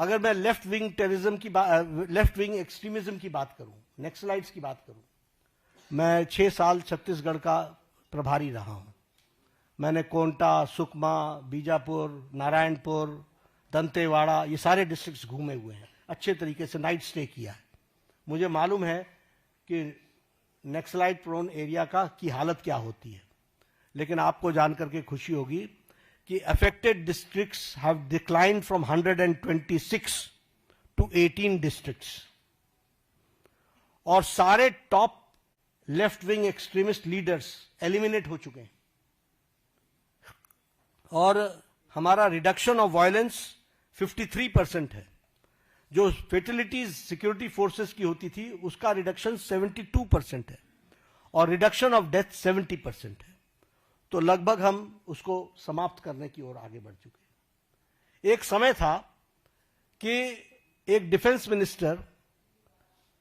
अगर मैं left wing terrorism की लेफ्ट विंग एक्सट्रीमिज्म की बात करूं, नक्सलाइट्स की बात करूं, मैं 6 साल छत्तीसगढ़ का प्रभारी रहा हूं। मैंने कोंटा, सुकमा, बीजापुर, नारायणपुर, दंतेवाड़ा, ये सारे डिस्ट्रिक्ट्स घूमे हुए हैं, अच्छे तरीके से नाइट स्टे किया है। मुझे मालूम है कि नक्सलाइट प्रोन एरिया की हालत क्या होती है। लेकिन आपको जानकर के खुशी होगी कि affected districts have declined from 126 to 18 districts, और सारे top left wing extremist leaders eliminate हो चुके हैं, और हमारा रिडक्शन ऑफ वायलेंस 53% है। जो फेटिलिटीज सिक्योरिटी फोर्सेस की होती थी उसका रिडक्शन 72% है, और रिडक्शन ऑफ डेथ 70% है। तो लगभग हम उसको समाप्त करने की ओर आगे बढ़ चुके हैं। एक समय था कि एक डिफेंस मिनिस्टर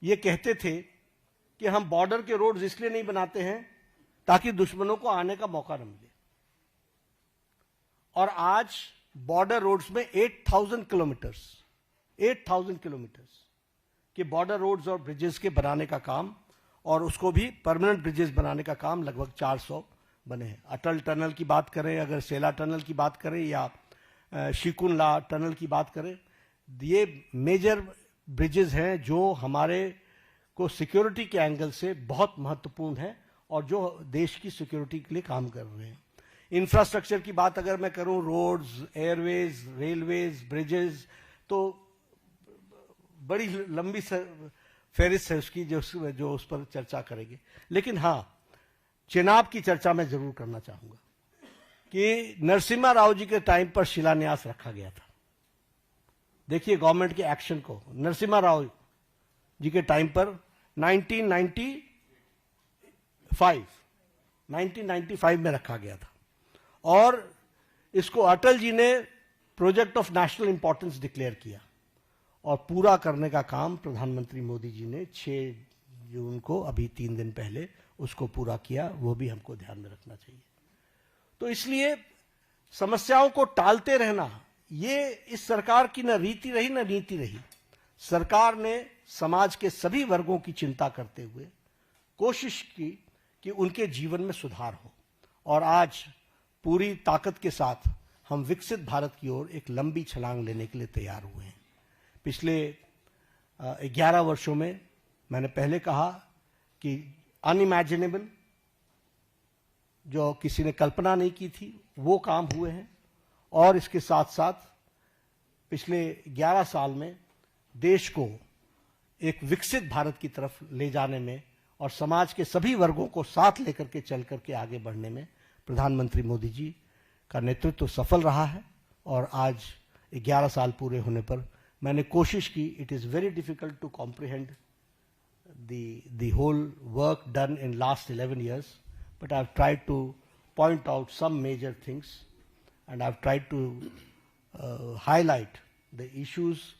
ये कहते थे कि हम बॉर्डर के रोड्स इसलिए नहीं बनाते हैं ताकि दुश्मनों को आने का मौका न मिले, और आज बॉर्डर रोड्स में 8,000 किलोमीटर्स के बॉर्डर रोड्स और ब्रिजेस के बनाने का काम, और उसको भी परमानेंट ब्रिजेस बनाने का काम लगभग 400 बने हैं। अटल टनल की बात करें, अगर सेला टनल की बात करें, या शिकुनला टनल की बात करें, ये मेजर ब्रिजेस हैं जो हमारे को सिक्योरिटी के एंगल से बहुत महत्वपूर्ण है और जो देश की सिक्योरिटी के लिए काम कर रहे हैं। इंफ्रास्ट्रक्चर की बात अगर मैं करूं, रोड्स, एयरवेज, रेलवेज, ब्रिजेस, तो बड़ी लंबी फहरिस्त है उसकी, जो उस पर चर्चा करेंगे। लेकिन हाँ, चेनाब की चर्चा मैं जरूर करना चाहूंगा कि नरसिम्हा राव जी के टाइम पर शिलान्यास रखा गया था। देखिए गवर्नमेंट के एक्शन को, नरसिम्हा राव जी के टाइम पर 1995 में रखा गया था, और इसको अटल जी ने project of national importance declare किया, और पूरा करने का काम प्रधानमंत्री मोदी जी ने 6 जून को, अभी 3 दिन पहले, उसको पूरा किया। वो भी हमको ध्यान में रखना चाहिए। तो इसलिए समस्याओं को टालते रहना ये इस सरकार की न रीति रही न नीति रही। सरकार ने समाज के सभी वर्गों की चिंता करते हुए कोशिश की कि उनके जीवन में सुधार हो, और आज पूरी ताकत के साथ हम विकसित भारत की ओर एक लंबी छलांग लेने के लिए तैयार हुए हैं। पिछले 11 वर्षों में मैंने पहले कहा कि अनइमेजिनेबल, जो किसी ने कल्पना नहीं की थी, वो काम हुए हैं, और इसके साथ साथ पिछले 11 साल में देश को एक विकसित भारत की तरफ ले जाने में और समाज के सभी वर्गों को साथ लेकर के चल करके आगे बढ़ने में प्रधानमंत्री मोदी जी का नेतृत्व सफल रहा है। और आज 11 साल पूरे होने पर मैंने कोशिश की, it is very difficult to comprehend the whole work done in last 11 years, but I've tried to point out some major things, and I've tried to highlight the issues,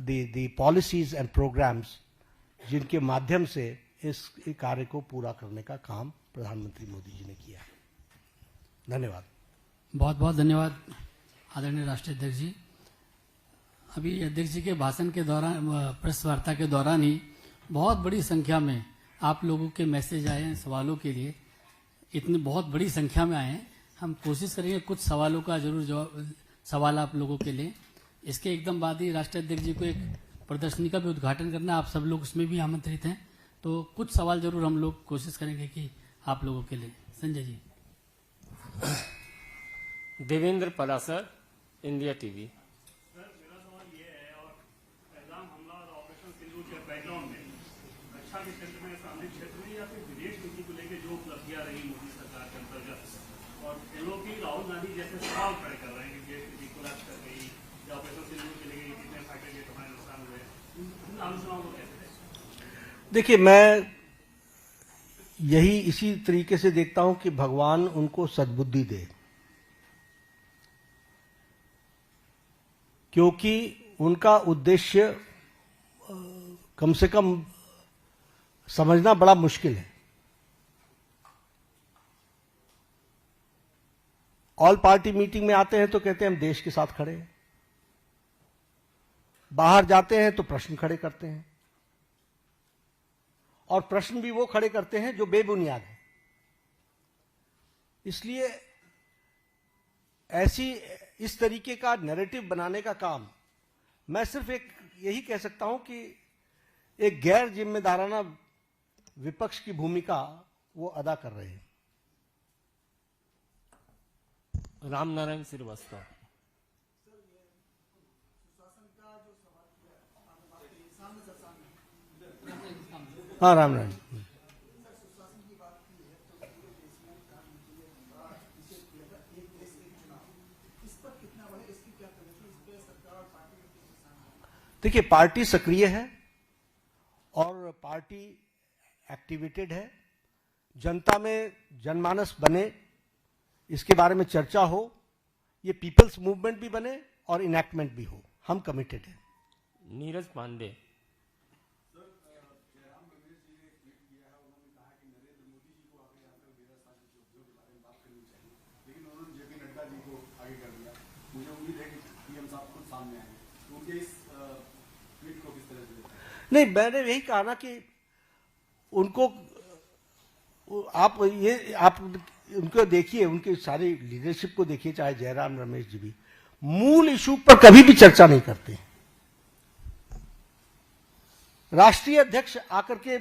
the policies and programs जिनके माध्यम से इस कार्य को पूरा करने का काम प्रधानमंत्री मोदी जी ने किया है। धन्यवाद। बहुत बहुत धन्यवाद आदरणीय राष्ट्रीय अध्यक्ष जी। अभी अध्यक्ष जी के भाषण के दौरान, प्रेस वार्ता के दौरान ही बहुत बड़ी संख्या में आप लोगों के मैसेज आए हैं सवालों के लिए। इतनी बहुत बड़ी संख्या में आए हैं। हम कोशिश करेंगे कुछ सवालों का जरूर जवाब, सवाल आप लोगों के लिए। इसके एकदम बाद ही राष्ट्रीय अध्यक्ष जी को एक प्रदर्शनी का भी उद्घाटन करना, आप सब लोग उसमें भी आमंत्रित हैं, तो कुछ सवाल जरूर हम लोग कोशिश करेंगे कि आप लोगों के लिए। Sanjay ji. Devendra Palasar, India TV. Sir, मेरा सवाल ये है, और पहलगाम हमला और ऑपरेशन सिंदूर के बैकग्राउंड में रक्षा के क्षेत्र में, सामरिक क्षेत्र में, या फिर विदेश नीति को लेकर जो उपलब्धियां रही मोदी सरकार के अंतर्गत, और एनओपी राहुल गांधी जैसे सवाल खड़े कर रहे हैं कि देश की कोलैप्स कर गई, या ऑपरेशन सिंदूर के लिए कितने फाइटर जेट हमारे नुकसान हुए, इन आलोचनाओं को कैसे देखें? देखिए, मैं यही इसी तरीके से देखता हूं कि भगवान उनको सद्बुद्धि दे, क्योंकि उनका उद्देश्य कम से कम समझना बड़ा मुश्किल है। ऑल पार्टी मीटिंग में आते हैं तो कहते हैं हम देश के साथ खड़े हैं, बाहर जाते हैं तो प्रश्न खड़े करते हैं, और प्रश्न भी वो खड़े करते हैं जो बेबुनियाद है। इसलिए इस तरीके का नैरेटिव बनाने का काम मैं सिर्फ यही कह सकता हूं कि एक गैर जिम्मेदाराना विपक्ष की भूमिका वो अदा कर रहे हैं। रामनारायण श्रीवास्तव। हाँ, रामनारायण। देखिए, पार्टी सक्रिय है और पार्टी एक्टिवेटेड है। जनता में जनमानस बने, इसके बारे में चर्चा हो, ये पीपल्स मूवमेंट भी बने और इनैक्टमेंट भी हो, हम कमिटेड हैं। नीरज पांडे। नहीं, मैंने यही कहा ना कि उनको आप उनको देखिए, उनके सारी लीडरशिप को देखिए, चाहे जयराम रमेश जी भी मूल इशू पर कभी भी चर्चा नहीं करते। राष्ट्रीय अध्यक्ष आकर के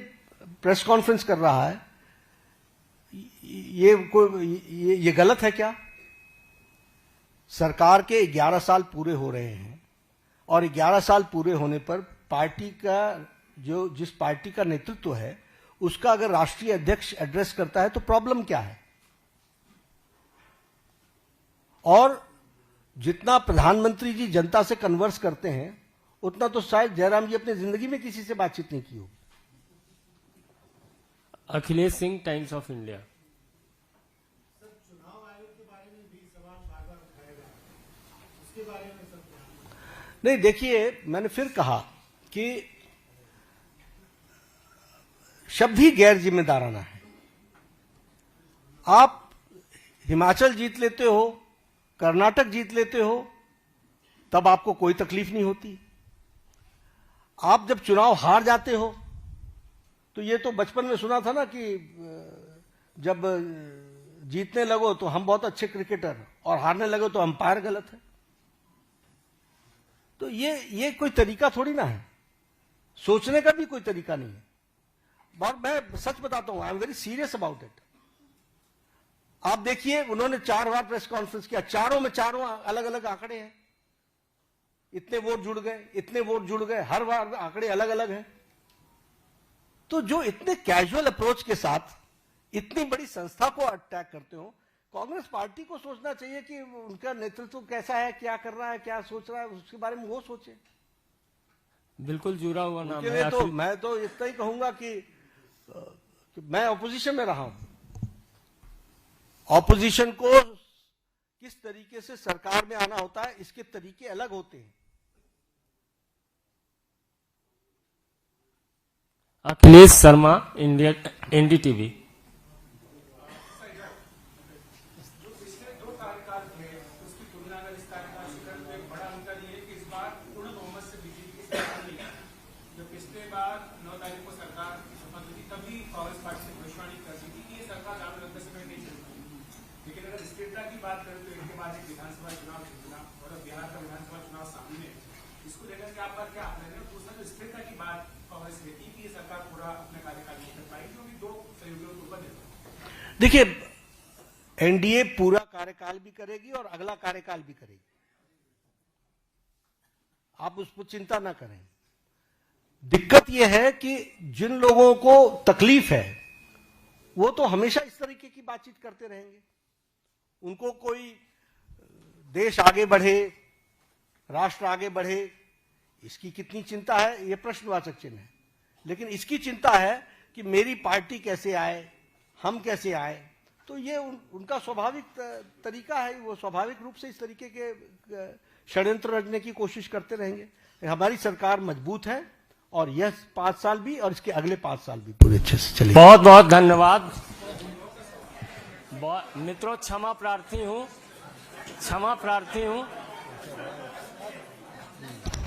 प्रेस कॉन्फ्रेंस कर रहा है, ये गलत है क्या? सरकार के 11 साल पूरे हो रहे हैं और 11 साल पूरे होने पर पार्टी का जिस पार्टी का नेतृत्व है उसका अगर राष्ट्रीय अध्यक्ष एड्रेस करता है तो प्रॉब्लम क्या है? और जितना प्रधानमंत्री जी जनता से कन्वर्स करते हैं उतना तो शायद जयराम जी अपनी जिंदगी में किसी से बातचीत नहीं की होगी। Akhilesh Singh, times of India. चुनाव आयोग के बारे में भी सवाल बार बार उठाया गया, उसके बारे में सब नहीं, देखिए, मैंने फिर कहा कि शब्द ही गैर जिम्मेदाराना है। आप हिमाचल जीत लेते हो, कर्नाटक जीत लेते हो, तब आपको कोई तकलीफ नहीं होती। आप जब चुनाव हार जाते हो तो ये तो बचपन में सुना था ना कि जब जीतने लगो तो हम बहुत अच्छे क्रिकेटर और हारने लगो तो अंपायर गलत है। तो ये कोई तरीका थोड़ी ना है, सोचने का भी कोई तरीका नहीं है। और मैं सच बताता हूं, I am very serious about it. आप देखिए, उन्होंने 4 बार प्रेस कॉन्फ्रेंस किया, चारों में चारों अलग अलग आंकड़े हैं। इतने वोट जुड़ गए, इतने वोट जुड़ गए, हर बार आंकड़े अलग अलग हैं। तो जो इतने कैजुअल अप्रोच के साथ इतनी बड़ी संस्था को अटैक करते हो, कांग्रेस पार्टी को सोचना चाहिए कि उनका नेतृत्व कैसा है, क्या कर रहा है, क्या सोच रहा है, उसके बारे में वो सोचे। बिल्कुल जुड़ा हुआ नाम है। तो मैं तो इतना ही कहूंगा कि मैं ऑपोजिशन में रहा हूं। ऑपोजिशन को किस तरीके से सरकार में आना होता है, इसके तरीके अलग होते हैं। Akhilesh Sharma, India, NDTV. देखिए, एनडीए पूरा कार्यकाल भी करेगी और अगला कार्यकाल भी करेगी, आप उस पर चिंता ना करें। दिक्कत यह है कि जिन लोगों को तकलीफ है वो तो हमेशा इस तरीके की बातचीत करते रहेंगे। उनको कोई देश आगे बढ़े, राष्ट्र आगे बढ़े, इसकी कितनी चिंता है, ये प्रश्नवाचक चिन्ह है। लेकिन इसकी चिंता है कि मेरी पार्टी कैसे आए, हम कैसे आए। तो ये उनका स्वाभाविक तरीका है, वो स्वाभाविक रूप से इस तरीके के षड्यंत्र रचने की कोशिश करते रहेंगे। हमारी सरकार मजबूत है और यह 5 साल भी और इसके अगले 5 साल भी पूरे अच्छे से चलेगी। बहुत बहुत धन्यवाद मित्रों। क्षमा प्रार्थी हूँ।